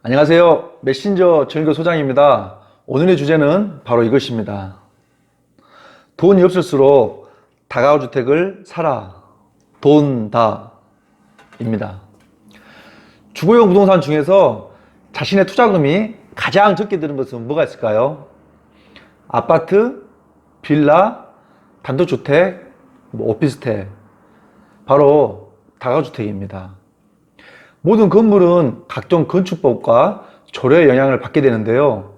안녕하세요. 메신저 정일교 소장입니다. 오늘의 주제는 바로 이것입니다. 돈이 없을수록 다가구주택을 사라. 돈다 입니다. 주거용 부동산 중에서 자신의 투자금이 가장 적게 드는 것은 뭐가 있을까요? 아파트, 빌라, 단독주택, 오피스텔, 바로 다가구주택입니다. 모든 건물은 각종 건축법과 조례의 영향을 받게 되는데요.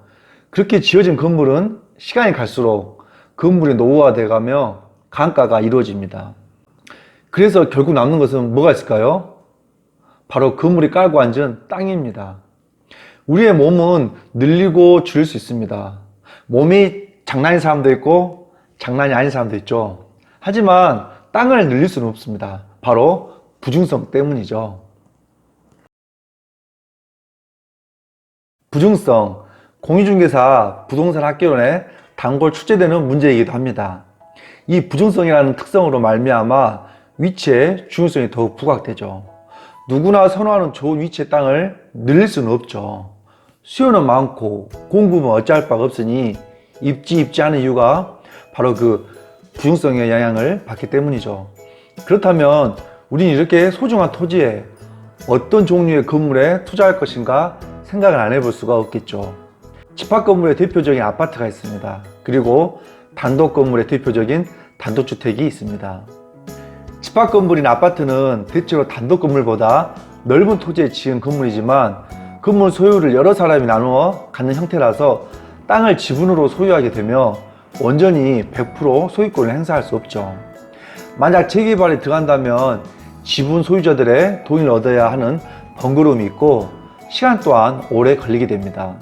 그렇게 지어진 건물은 시간이 갈수록 건물이 노후화돼 가며 강가가 이루어집니다. 그래서 결국 남는 것은 뭐가 있을까요? 바로 건물이 깔고 앉은 땅입니다. 우리의 몸은 늘리고 줄일 수 있습니다. 몸이 장난인 사람도 있고 장난이 아닌 사람도 있죠. 하지만 땅을 늘릴 수는 없습니다. 바로 부중성 때문이죠. 부중성, 공인중개사 부동산학개론에 단골 출제되는 문제이기도 합니다. 이 부중성이라는 특성으로 말미암아 위치의 중요성이 더욱 부각되죠. 누구나 선호하는 좋은 위치의 땅을 늘릴 수는 없죠. 수요는 많고 공급은 어찌할 바가 없으니 입지 않은 이유가 바로 그 부중성의 영향을 받기 때문이죠. 그렇다면 우리는 이렇게 소중한 토지에 어떤 종류의 건물에 투자할 것인가 생각을 안 해볼 수가 없겠죠. 집합 건물의 대표적인 아파트가 있습니다. 그리고 단독 건물의 대표적인 단독주택이 있습니다. 집합 건물인 아파트는 대체로 단독 건물보다 넓은 토지에 지은 건물이지만 건물 소유를 여러 사람이 나누어 갖는 형태라서 땅을 지분으로 소유하게 되며 온전히 100% 소유권을 행사할 수 없죠. 만약 재개발에 들어간다면 지분 소유자들의 동의를 얻어야 하는 번거로움이 있고 시간 또한 오래 걸리게 됩니다.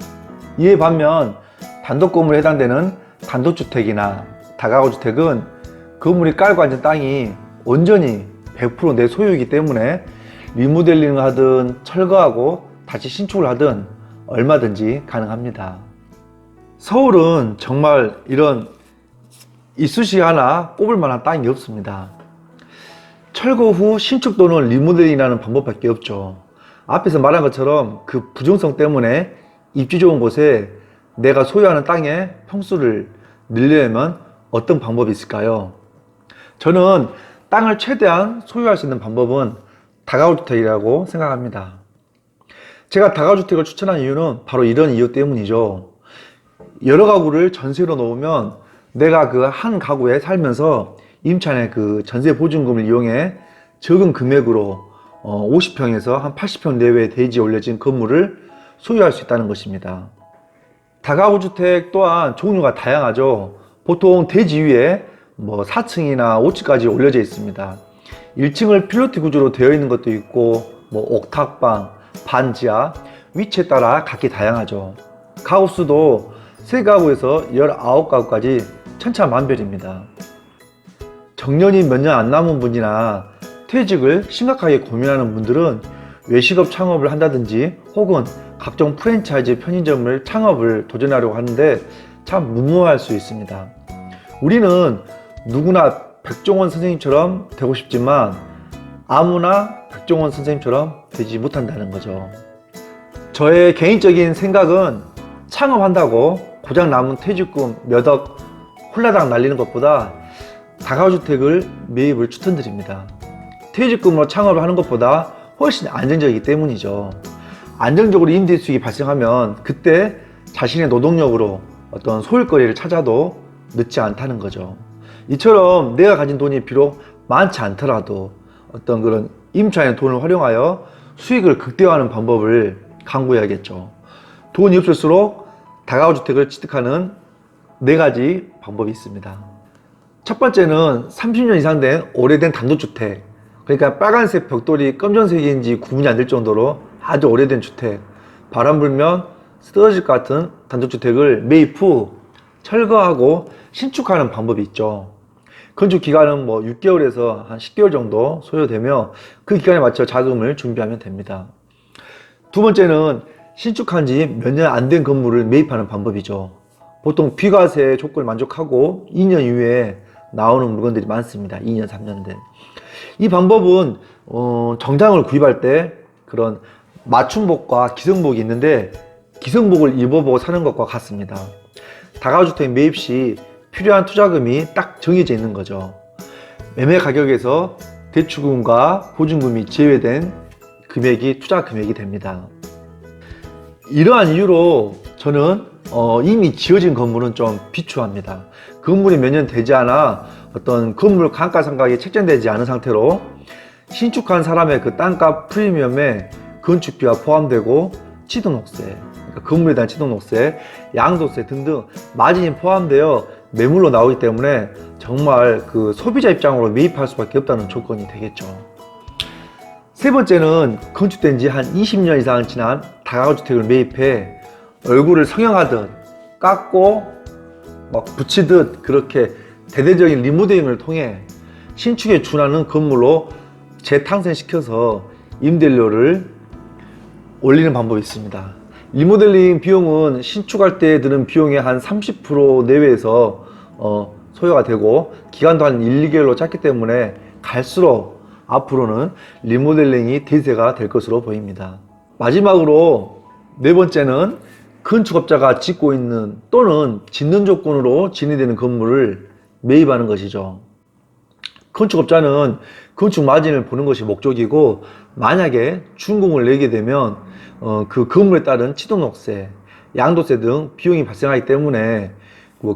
이에 반면 단독 건물에 해당되는 단독주택이나 다가구주택은 건물이 깔고 앉은 땅이 온전히 100% 내 소유이기 때문에 리모델링을 하든 철거하고 다시 신축을 하든 얼마든지 가능합니다. 서울은 정말 이런 이쑤시개 하나 꼽을 만한 땅이 없습니다. 철거 후 신축 또는 리모델링이라는 방법밖에 없죠. 앞에서 말한 것처럼 그 부중성 때문에 입지 좋은 곳에 내가 소유하는 땅의 평수를 늘리려면 어떤 방법이 있을까요? 저는 땅을 최대한 소유할 수 있는 방법은 다가구주택이라고 생각합니다. 제가 다가구주택을 추천한 이유는 바로 이런 이유 때문이죠. 여러 가구를 전세로 놓으면 내가 그 한 가구에 살면서 임차인의 그 전세 보증금을 이용해 적은 금액으로 50평에서 한 80평 내외의 대지에 올려진 건물을 소유할 수 있다는 것입니다. 다가구주택 또한 종류가 다양하죠. 보통 대지 위에 4층이나 5층까지 올려져 있습니다. 1층을 필로티 구조로 되어 있는 것도 있고 옥탑방, 반지하, 위치에 따라 각기 다양하죠. 가구 수도 3가구에서 19가구까지 천차만별입니다. 정년이 몇 년 안 남은 분이나 퇴직을 심각하게 고민하는 분들은 외식업 창업을 한다든지 혹은 각종 프랜차이즈 편의점을 창업을 도전하려고 하는데 참 무모할 수 있습니다. 우리는 누구나 백종원 선생님처럼 되고 싶지만 아무나 백종원 선생님처럼 되지 못한다는 거죠. 저의 개인적인 생각은 창업한다고 고장 남은 퇴직금 몇 억 홀라당 날리는 것보다 다가구주택을 매입을 추천드립니다. 퇴직금으로 창업을 하는 것보다 훨씬 안정적이기 때문이죠. 안정적으로 임대 수익이 발생하면 그때 자신의 노동력으로 어떤 소일거리를 찾아도 늦지 않다는 거죠. 이처럼 내가 가진 돈이 비록 많지 않더라도 어떤 그런 임차인의 돈을 활용하여 수익을 극대화하는 방법을 강구해야겠죠. 돈이 없을수록 다가구주택을 취득하는 4가지 방법이 있습니다. 첫 번째는 30년 이상 된 오래된 단독주택, 그러니까 빨간색 벽돌이 검정색인지 구분이 안 될 정도로 아주 오래된 주택, 바람 불면 쓰러질 것 같은 단독주택을 매입 후 철거하고 신축하는 방법이 있죠. 건축 기간은 6개월에서 한 10개월 정도 소요되며 그 기간에 맞춰 자금을 준비하면 됩니다. 두 번째는 신축한 지 몇 년 안 된 건물을 매입하는 방법이죠. 보통 비과세 조건을 만족하고 2년 이후에 나오는 물건들이 많습니다. 2년, 3년 된. 이 방법은 정장을 구입할 때 그런 맞춤복과 기성복이 있는데 기성복을 입어보고 사는 것과 같습니다. 다가구주택 매입 시 필요한 투자금이 딱 정해져 있는 거죠. 매매 가격에서 대출금과 보증금이 제외된 금액이 투자 금액이 됩니다. 이러한 이유로 저는 이미 지어진 건물은 좀 비추합니다. 건물이 몇 년 되지 않아 어떤 건물 감가상각이 책정되지 않은 상태로 신축한 사람의 그 땅값 프리미엄에 건축비가 포함되고 취득록세, 그러니까 건물에 대한 취득록세, 양도세 등등 마진이 포함되어 매물로 나오기 때문에 정말 그 소비자 입장으로 매입할 수밖에 없다는 조건이 되겠죠. 세 번째는 건축된 지 한 20년 이상 지난 다가구주택을 매입해 얼굴을 성형하듯 깎고 막 붙이듯 그렇게 대대적인 리모델링을 통해 신축에 준하는 건물로 재탄생시켜서 임대료를 올리는 방법이 있습니다. 리모델링 비용은 신축할 때 드는 비용의 한 30% 내외에서 소요가 되고 기간도 한 1, 2개월로 짧기 때문에 갈수록 앞으로는 리모델링이 대세가 될 것으로 보입니다. 마지막으로 네 번째는 건축업자가 짓고 있는 또는 짓는 조건으로 진행되는 건물을 매입하는 것이죠. 건축업자는 건축 마진을 보는 것이 목적이고 만약에 준공을 내게 되면 그 건물에 따른 취득록세, 양도세 등 비용이 발생하기 때문에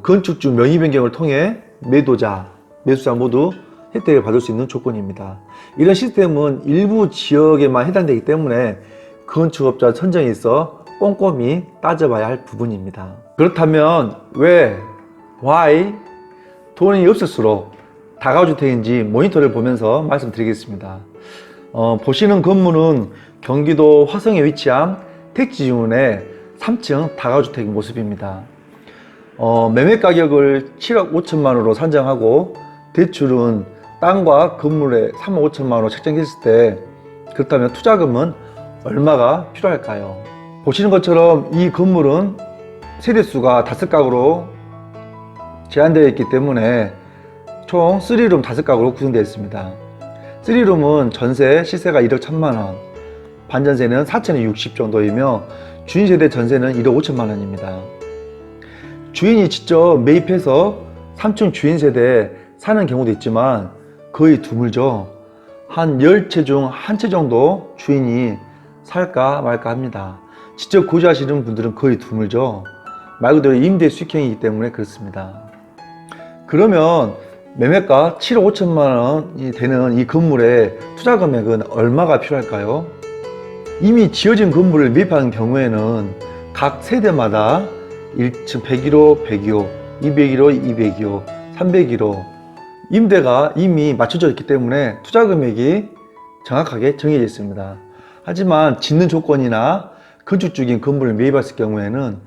건축주 명의 변경을 통해 매도자, 매수자 모두 혜택을 받을 수 있는 조건입니다. 이런 시스템은 일부 지역에만 해당되기 때문에 건축업자 선정에 있어 꼼꼼히 따져봐야 할 부분입니다. 그렇다면 why 돈이 없을수록 다가구주택인지 모니터를 보면서 말씀드리겠습니다. 보시는 건물은 경기도 화성에 위치한 택지지원의 3층 다가구주택 모습입니다. 매매 가격을 7억 5천만 원으로 산정하고 대출은 땅과 건물에 3억 5천만 원으로 책정했을 때 그렇다면 투자금은 얼마가 필요할까요? 보시는 것처럼 이 건물은 세대수가 5가구로 제한되어 있기 때문에 총 3룸 5가구로 구성되어 있습니다. 3룸은 전세 시세가 1억 1천만 원, 반전세는 4,060 정도이며 주인세대 전세는 1억 5천만 원입니다. 주인이 직접 매입해서 3층 주인세대 사는 경우도 있지만 거의 드물죠. 한 10채 중 1채 정도 주인이 살까 말까 합니다. 직접 거주하시는 분들은 거의 드물죠. 말 그대로 임대 수익형이기 때문에 그렇습니다. 그러면 매매가 7억 5천만 원이 되는 이 건물의 투자 금액은 얼마가 필요할까요? 이미 지어진 건물을 매입하는 경우에는 각 세대마다 1층 101호, 102호, 201호, 202호, 301호 임대가 이미 맞춰져 있기 때문에 투자 금액이 정확하게 정해져 있습니다. 하지만 짓는 조건이나 건축 중인 건물을 매입했을 경우에는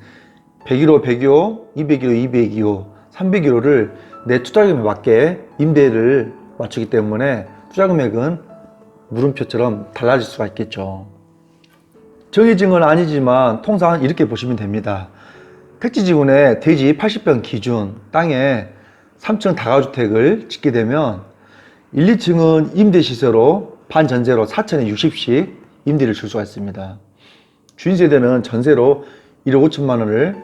101호, 102호, 201호, 202호, 301호를 내 투자금에 맞게 임대를 맞추기 때문에 투자 금액은 물음표처럼 달라질 수가 있겠죠. 정해진 건 아니지만 통상 이렇게 보시면 됩니다. 택지지구내 대지 80평 기준 땅에 3층 다가구주택을 짓게 되면 1, 2층은 임대시세로 반전세로 4,060씩 임대를 줄 수가 있습니다. 주인세대는 전세로 1억 5천만 원을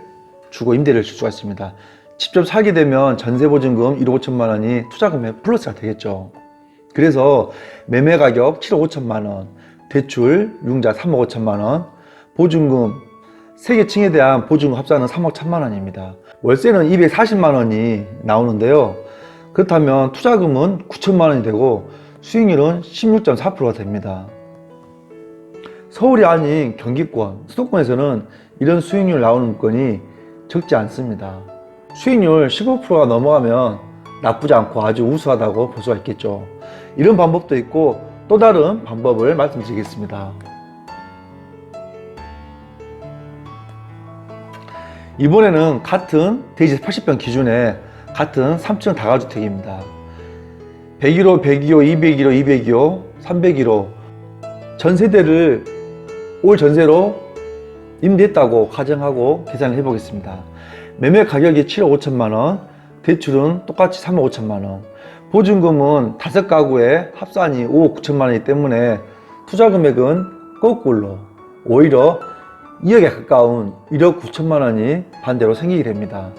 주고 임대를 줄 수가 있습니다. 직접 살게 되면 전세보증금 1억 5천만 원이 투자금액 플러스가 되겠죠. 그래서 매매가격 7억 5천만 원, 대출 융자 3억 5천만 원, 보증금 3개 층에 대한 보증금 합산은 3억 1천만 원입니다. 월세는 240만 원이 나오는데요. 그렇다면 투자금은 9천만 원이 되고 수익률은 16.4%가 됩니다. 서울이 아닌 경기권, 수도권에서는 이런 수익률 나오는 물건이 적지 않습니다. 수익률 15%가 넘어가면 나쁘지 않고 아주 우수하다고 볼 수가 있겠죠. 이런 방법도 있고 또 다른 방법을 말씀드리겠습니다. 이번에는 같은 대지 80평 기준의 같은 3층 다가구주택입니다. 101호, 102호, 201호, 202호, 301호 전세대를 올 전세로 임대했다고 가정하고 계산을 해보겠습니다. 매매 가격이 7억 5천만 원, 대출은 똑같이 3억 5천만 원, 보증금은 5가구에 합산이 5억 9천만 원이기 때문에 투자 금액은 거꾸로 오히려 2억에 가까운 1억 9천만 원이 반대로 생기게 됩니다.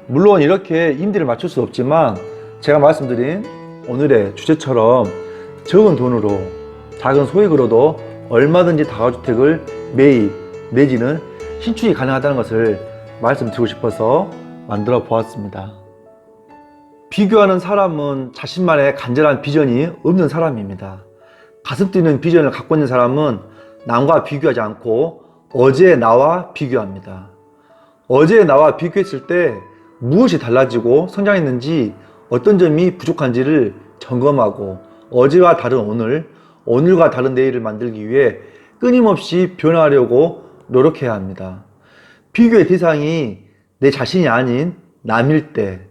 물론 이렇게 임대를 맞출 수 없지만 제가 말씀드린 오늘의 주제처럼 적은 돈으로 작은 소액으로도 얼마든지 다가주택을 매입 내지는 신축이 가능하다는 것을 말씀드리고 싶어서 만들어 보았습니다. 비교하는 사람은 자신만의 간절한 비전이 없는 사람입니다. 가슴 뛰는 비전을 갖고 있는 사람은 남과 비교하지 않고 어제의 나와 비교합니다. 어제의 나와 비교했을 때 무엇이 달라지고 성장했는지 어떤 점이 부족한지를 점검하고 어제와 다른 오늘, 오늘과 다른 내일을 만들기 위해 끊임없이 변화하려고 노력해야 합니다. 비교의 대상이 내 자신이 아닌 남일 때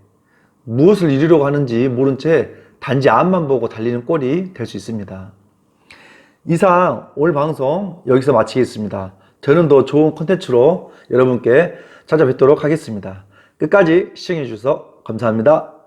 무엇을 이루려고 하는지 모른 채 단지 앞만 보고 달리는 꼴이 될 수 있습니다. 이상 오늘 방송 여기서 마치겠습니다. 저는 더 좋은 콘텐츠로 여러분께 찾아뵙도록 하겠습니다. 끝까지 시청해 주셔서 감사합니다.